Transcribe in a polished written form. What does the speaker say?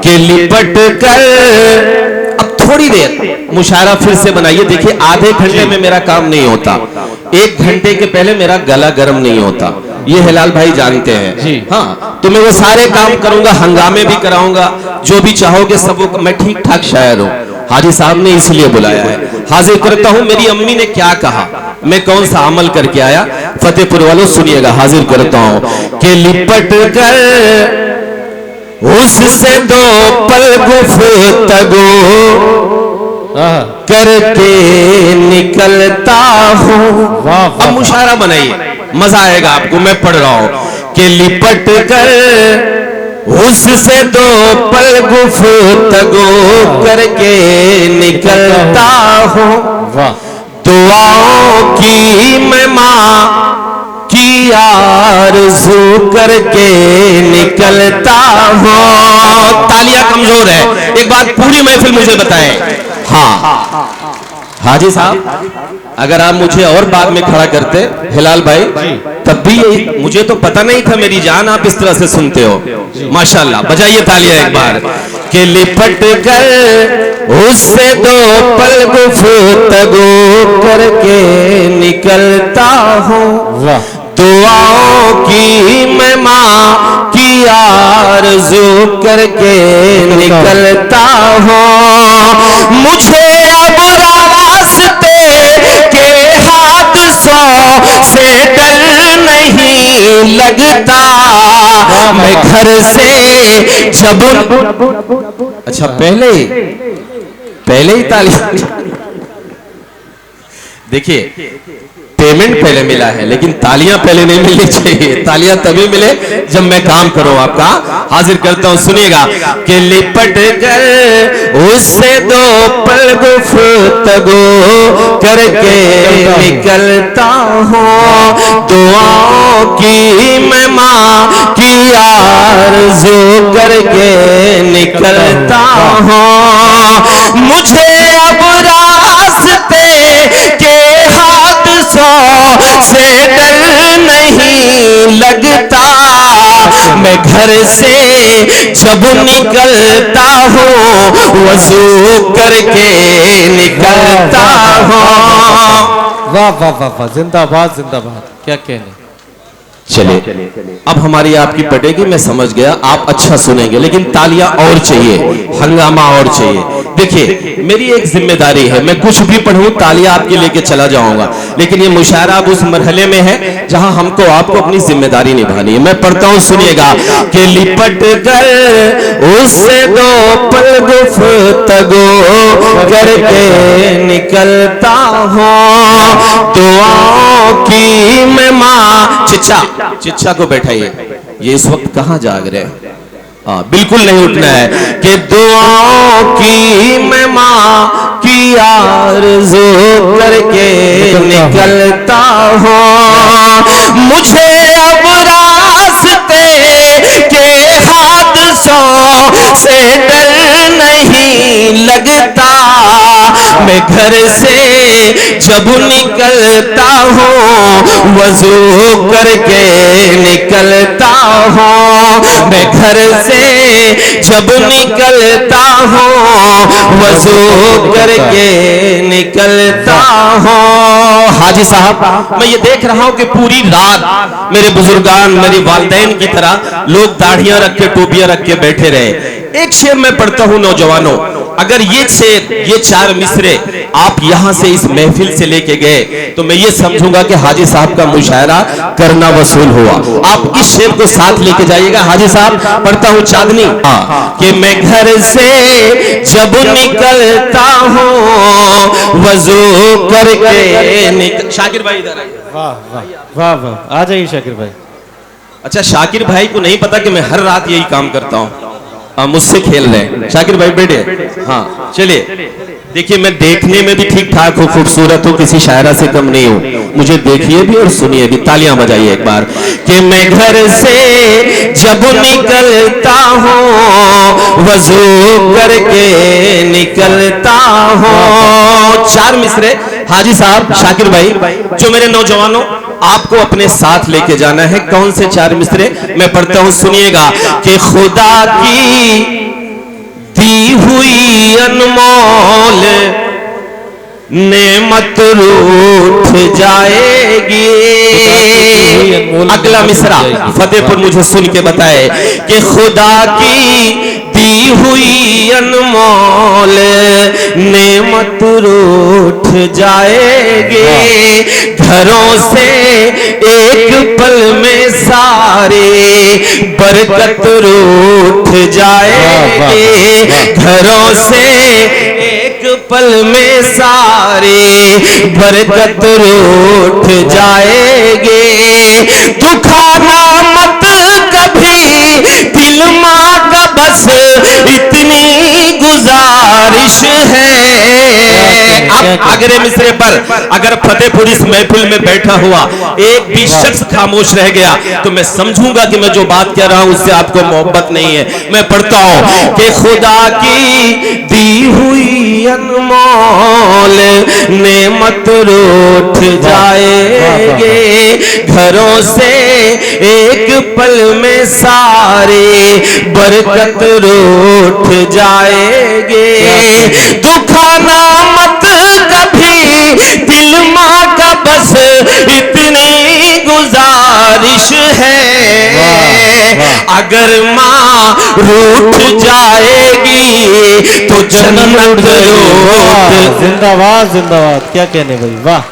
के लिपट कर। अब थोड़ी देर मुशायरा फिर से बनाइए। देखिए आधे घंटे में मेरा काम नहीं होता, 1 घंटे के पहले मेरा गला गर्म नहीं होता, ये हिलाल भाई जानते हैं जी। हाँ, तो मैं वो सारे काम करूंगा, हंगामे भी कराऊंगा, जो भी चाहोगे सब वो। मैं ठीक ठाक शायर हूँ, हाजी साहब ने इसलिए बुलाया है। हाजिर करता हूँ मेरी अम्मी ने क्या कहा, मैं कौन सा अमल करके आया। फतेहपुर वालों सुनिएगा, हाजिर करता हूँ कि लिपट कर उससे 2 पल गुफ्तगू करके निकलता हूँ। अब मुशायरा बनाइए, मजा आएगा आपको। मैं पढ़ रहा हूँ कि लिपट कर उससे 2 पल गुफ्तगू करके निकलता हूँ। दुआओं की मैं माँ की आरज़ू करके निकलता हूँ। तालियां कमजोर है, एक बात पूरी महफिल मुझे बताएं। हाँ हाजी साहब, अगर आप मुझे और बाद में खड़ा करते हिलाल भाई, तब भी यही, मुझे तो पता नहीं था मेरी जान आप इस तरह से सुनते हो। माशाल्लाह, बजाइए तालियां एक बार। के लिपट कर उससे 2 पल गुफ्तगू करके निकलता हूँ। दुआओं की मैं माँ की आरज़ू करके निकलता हूँ। मुझे अब रास्ते के हादसों से डर नहीं लगता। मैं घर से जब अच्छा पहले ही ताली। देखिए पेमेंट पहले मिला है, लेकिन तालियां पहले नहीं मिलनी चाहिए। तालियां तभी मिले जब मैं काम करूं आपका। हाजिर करता हूं, सुनिएगा कि लिपट कर उससे 2 पल गुफ्तगू करके निकलता हूँ। दुआओं की मैं माँ की आरज़ू करके निकलता हूँ। मुझे अब रास्ते के से डर नहीं लगता। मैं घर से जब निकलता हूँ वज़ू करके निकलता हूँ। वाह वाह वाह वाह, जिंदाबाद जिंदाबाद, क्या कहने। चलिए अब हमारी आपकी पटेगी, मैं समझ गया, आप अच्छा सुनेंगे, लेकिन तालियां और चाहिए, हंगामा और चाहिए। देखिए मेरी एक जिम्मेदारी है, मैं कुछ भी पढ़ूं तालियां आपके लेके चला जाऊंगा, लेकिन ये मुशायरा अब उस मरहले में है जहां हमको आपको अपनी जिम्मेदारी निभानी है। मैं पढ़ता हूं, सुनिएगा कि लिपट कर उससे 2 पल गुफ्तगू करके निकलता हूं। दुआओं की मैं माँ। चिच्चा को बैठाइए, ये इस वक्त कहां जाग रहे हैं? बिल्कुल नहीं उठना है। कि दुआओं की मैं माँ की आरज़ू करके निकलता हूँ। मुझे अब रास्ते के हादसों से डर नहीं लगता। मैं घर से जब निकलता हूँ वज़ू करके निकलता हूँ। मैं घर से जब निकलता हूँ वज़ू करके निकलता हूँ। हाजी साहब, मैं ये देख रहा हूँ कि पूरी रात मेरे बुजुर्गान, मेरी वालिदैन की तरह लोग दाढ़ियां रख के, टोपियां रख के बैठे रहे। एक शेर मैं पढ़ता हूँ नौजवानों, अगर ये शेर, ये 4 मिसरे आप यहां से इस महफिल से लेके गए तो मैं ये समझूंगा कि हाजी साहब का मुशायरा करना वसूल हुआ। आप इस शेर को साथ लेके जाइएगा। हाजी साहब, पढ़ता हूं चांदनी कि मैं घर से जब निकलता हूं वज़ू करके शाकिर भाई इधर आइए। वाह वाह वाह वाह, आ जाइए शाकिर भाई। अच्छा, शाकिर भाई को नहीं पता कि मैं हर रात यही काम करता हूं, मुझसे खेल रहे हैं। शाकिर भाई बैठे। हाँ चलिए, देखिए मैं देखने में भी ठीक ठाक हूँ, खूबसूरत हूँ, किसी शायरा से कम नहीं हूँ। मुझे देखिए भी और सुनिए भी। तालियां बजाइए एक बार कि मैं घर से जब निकलता हूँ वज़ू करके निकलता हूँ। 4 मिसरे हाजी साहब, शाकिर भाई, जो मेरे नौजवानों आपको अपने साथ लेके जाना है। कौन से 4 मिसरे मैं पढ़ता हूँ, सुनिएगा कि खुदा की नेमत रूठ जाएगी। अगला मिसरा फतेहपुर मुझे सुन के बताए कि खुदा की दी हुई अनमोल नेमत रूठ जाएगी। घरों से एक पल में सारे बरकत रूठ जाएगी। घरों से एक पल में सारे बरकत रूठ जाएगी। दुखाना मत कभी दिल माँ का बस इतनी गुजारिश है। अब अगले मिसरे पर अगर फतेहपुर इस महफिल में बैठा हुआ एक भी शख्स खामोश रह गया तो मैं समझूंगा कि मैं जो बात कह रहा हूं उससे आपको मोहब्बत नहीं है। मैं पढ़ता हूं कि खुदा की दी हुई अनमोल नेमत रूठ जाएंगे। घरों से एक पल में सारे बरकत रूठ जाएंगे। दुखाना मत कभी दिल माँ का बस इतनी गुजारिश है। अगर माँ रूठ जाएगी तो जन्नत रूठ। जिंदाबाद जिंदाबाद, क्या कहने भाई, वाह।